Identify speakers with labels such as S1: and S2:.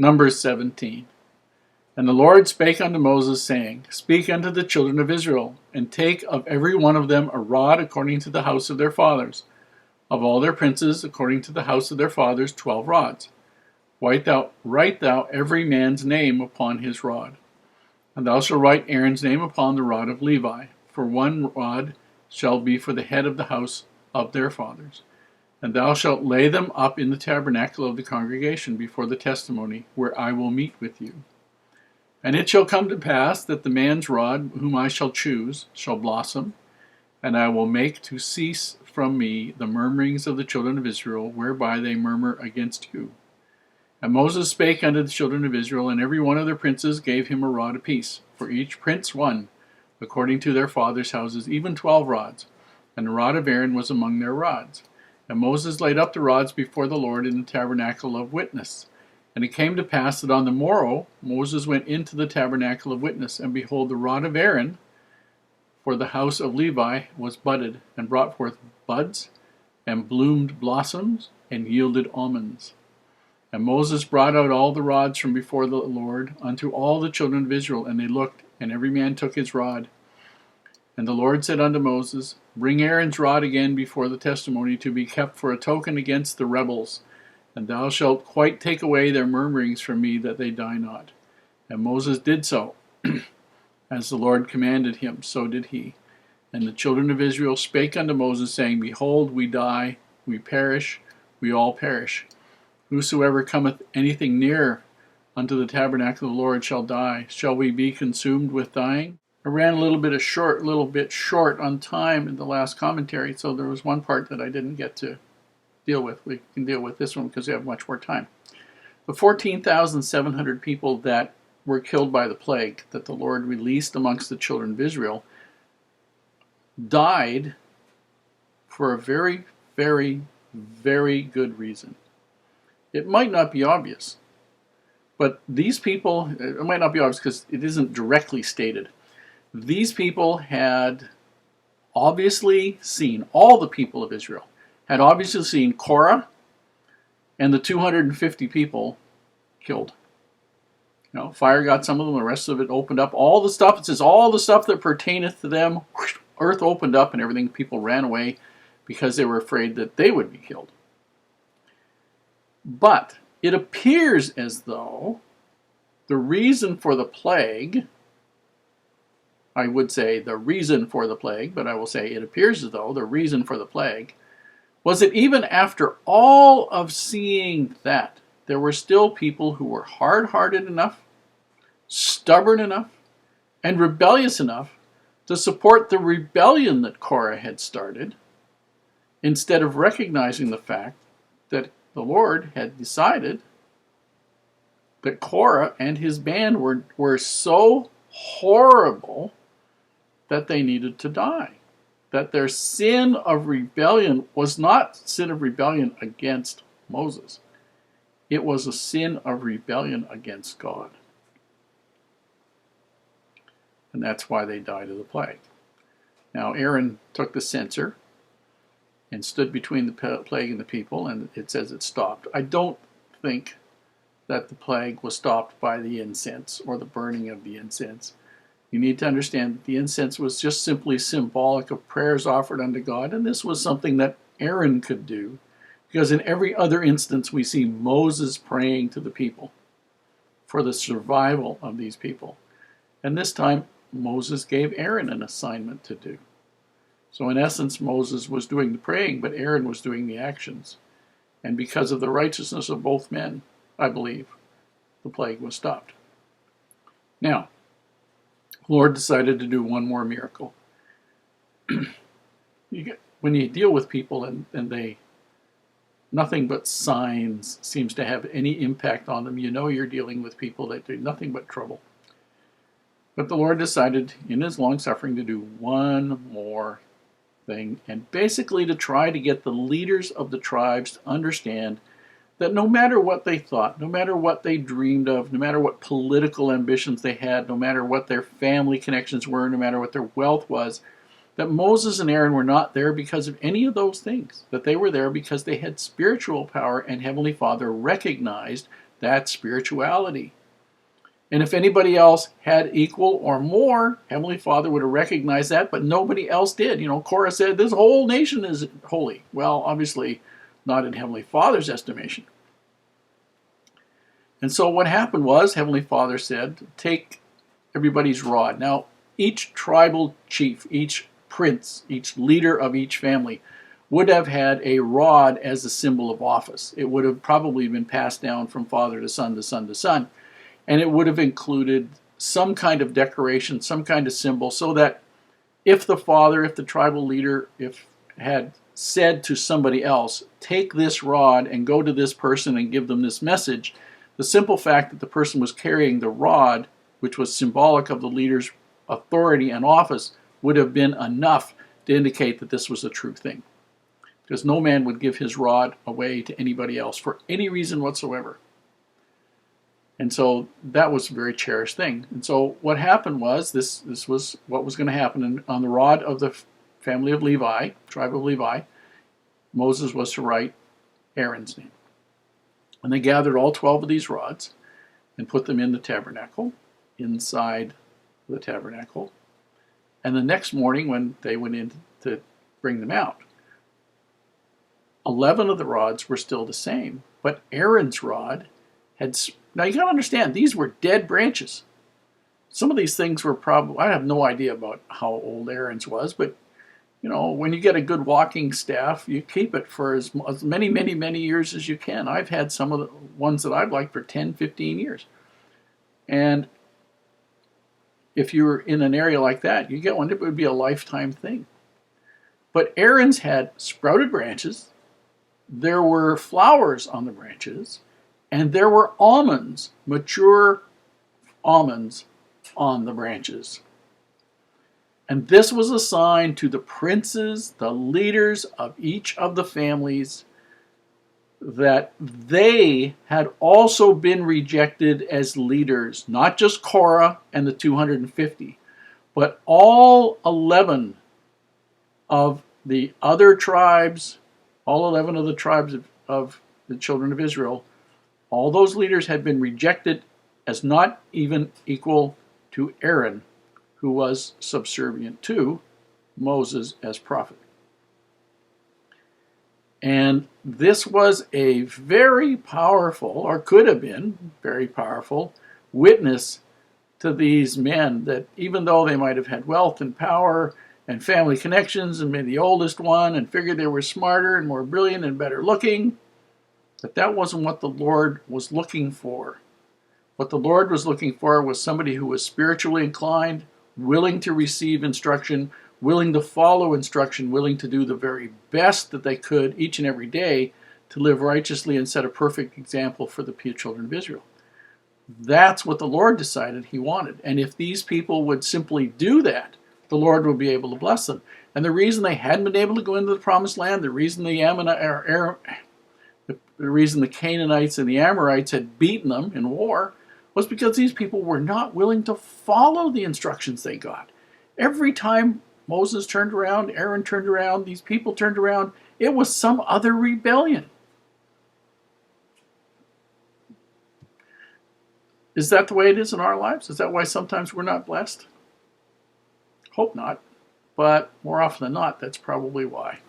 S1: Numbers 17. And the Lord spake unto Moses, saying, Speak unto the children of Israel, and take of every one of them a rod according to the house of their fathers, of all their princes according to the house of their fathers 12 rods. Write thou every man's name upon his rod. And thou shalt write Aaron's name upon the rod of Levi, for one rod shall be for the head of the house of their fathers. And thou shalt lay them up in the tabernacle of the congregation before the testimony, where I will meet with you. And it shall come to pass that the man's rod, whom I shall choose, shall blossom, and I will make to cease from me the murmurings of the children of Israel, whereby they murmur against you. And Moses spake unto the children of Israel, and every one of their princes gave him a rod apiece, for each prince one, according to their fathers' houses, even 12 rods. And the rod of Aaron was among their rods. And Moses laid up the rods before the Lord in the tabernacle of witness. And it came to pass that on the morrow Moses went into the tabernacle of witness, and behold, the rod of Aaron for the house of Levi was budded, and brought forth buds, and bloomed blossoms, and yielded almonds. And Moses brought out all the rods from before the Lord unto all the children of Israel, and they looked, and every man took his rod. And the Lord said unto Moses, Bring Aaron's rod again before the testimony, to be kept for a token against the rebels, and thou shalt quite take away their murmurings from me, that they die not. And Moses did so. As the Lord commanded him, so did he. And the children of Israel spake unto Moses, saying, Behold, we die, we perish, we all perish. Whosoever cometh anything near unto the tabernacle of the Lord shall die. Shall we be consumed with dying? I ran a little bit short on time in the last commentary, so there was one part that I didn't get to deal with. We can deal with this one because we have much more time. The 14,700 people that were killed by the plague that the Lord released amongst the children of Israel died for a very, very, very good reason. It might not be obvious, but these people, it might not be obvious because it isn't directly stated. These people had obviously seen, all the people of Israel had obviously seen Korah and the 250 people killed. You know, fire got some of them, the rest of it opened up. All the stuff, it says, all the stuff that pertaineth to them, earth opened up and everything. People ran away because they were afraid that they would be killed. But it appears as though the reason for the plague, I would say the reason for the plague, but I will say it appears as though the reason for the plague was that even after all of seeing that, there were still people who were hard-hearted enough, stubborn enough, and rebellious enough to support the rebellion that Korah had started, instead of recognizing the fact that the Lord had decided that Korah and his band were so horrible that they needed to die. That their sin of rebellion was not sin of rebellion against Moses. It was a sin of rebellion against God. And that's why they died of the plague. Now Aaron took the censer and stood between the plague and the people, and it says it stopped. I don't think that the plague was stopped by the incense or the burning of the incense. You need to understand that the incense was just simply symbolic of prayers offered unto God, and this was something that Aaron could do, because in every other instance we see Moses praying to the people for the survival of these people. And this time Moses gave Aaron an assignment to do. So in essence, Moses was doing the praying, but Aaron was doing the actions. And because of the righteousness of both men, I believe, the plague was stopped. Now, the Lord decided to do one more miracle. When you deal with people and they, nothing but signs seems to have any impact on them, you know you're dealing with people that do nothing but trouble. But the Lord decided in his long suffering to do one more thing, and basically to try to get the leaders of the tribes to understand that no matter what they thought, no matter what they dreamed of, no matter what political ambitions they had, no matter what their family connections were, no matter what their wealth was, that Moses and Aaron were not there because of any of those things, that they were there because they had spiritual power, and Heavenly Father recognized That's spirituality. And if anybody else had equal or more, Heavenly Father would have recognized that, but nobody else did. Korah said, this whole nation is holy. Well, obviously not in Heavenly Father's estimation. And so what happened was, Heavenly Father said, take everybody's rod. Now, each tribal chief, each prince, each leader of each family would have had a rod as a symbol of office. It would have probably been passed down from father to son to son to son. And it would have included some kind of decoration, some kind of symbol, so that if the tribal leader, had said to somebody else, take this rod and go to this person and give them this message, the simple fact that the person was carrying the rod, which was symbolic of the leader's authority and office, would have been enough to indicate that this was a true thing. Because no man would give his rod away to anybody else for any reason whatsoever. And so that was a very cherished thing. And so what happened was, this was what was going to happen. On the rod of the family of Levi, tribe of Levi, Moses was to write Aaron's name. And they gathered all 12 of these rods and put them in the tabernacle, inside the tabernacle. And the next morning when they went in to bring them out, 11 of the rods were still the same, but Aaron's rod had... Now you got to understand, these were dead branches. Some of these things were probably... I have no idea about how old Aaron's was, but when you get a good walking staff, you keep it for as many, many, many years as you can. I've had some of the ones that I've liked for 10, 15 years. And if you were in an area like that, you get one, it would be a lifetime thing. But Aaron's had sprouted branches, there were flowers on the branches, and there were almonds, mature almonds on the branches. And this was a sign to the princes, the leaders of each of the families, that they had also been rejected as leaders, not just Korah and the 250, but all 11 of the other tribes, all 11 of the tribes of the children of Israel. All those leaders had been rejected as not even equal to Aaron, who was subservient to Moses as prophet. And this was a very powerful, or could have been very powerful, witness to these men, that even though they might have had wealth and power and family connections and been the oldest one and figured they were smarter and more brilliant and better looking, that wasn't what the Lord was looking for. What the Lord was looking for was somebody who was spiritually inclined, willing to receive instruction, willing to follow instruction, willing to do the very best that they could each and every day to live righteously and set a perfect example for the children of Israel. That's what the Lord decided he wanted. And if these people would simply do that, the Lord would be able to bless them. And the reason they hadn't been able to go into the promised land, the reason the reason the Canaanites and the Amorites had beaten them in war, was because these people were not willing to follow the instructions they got. Every time Moses turned around, Aaron turned around, these people turned around, it was some other rebellion. Is that the way it is in our lives? Is that why sometimes we're not blessed? Hope not. But more often than not, that's probably why.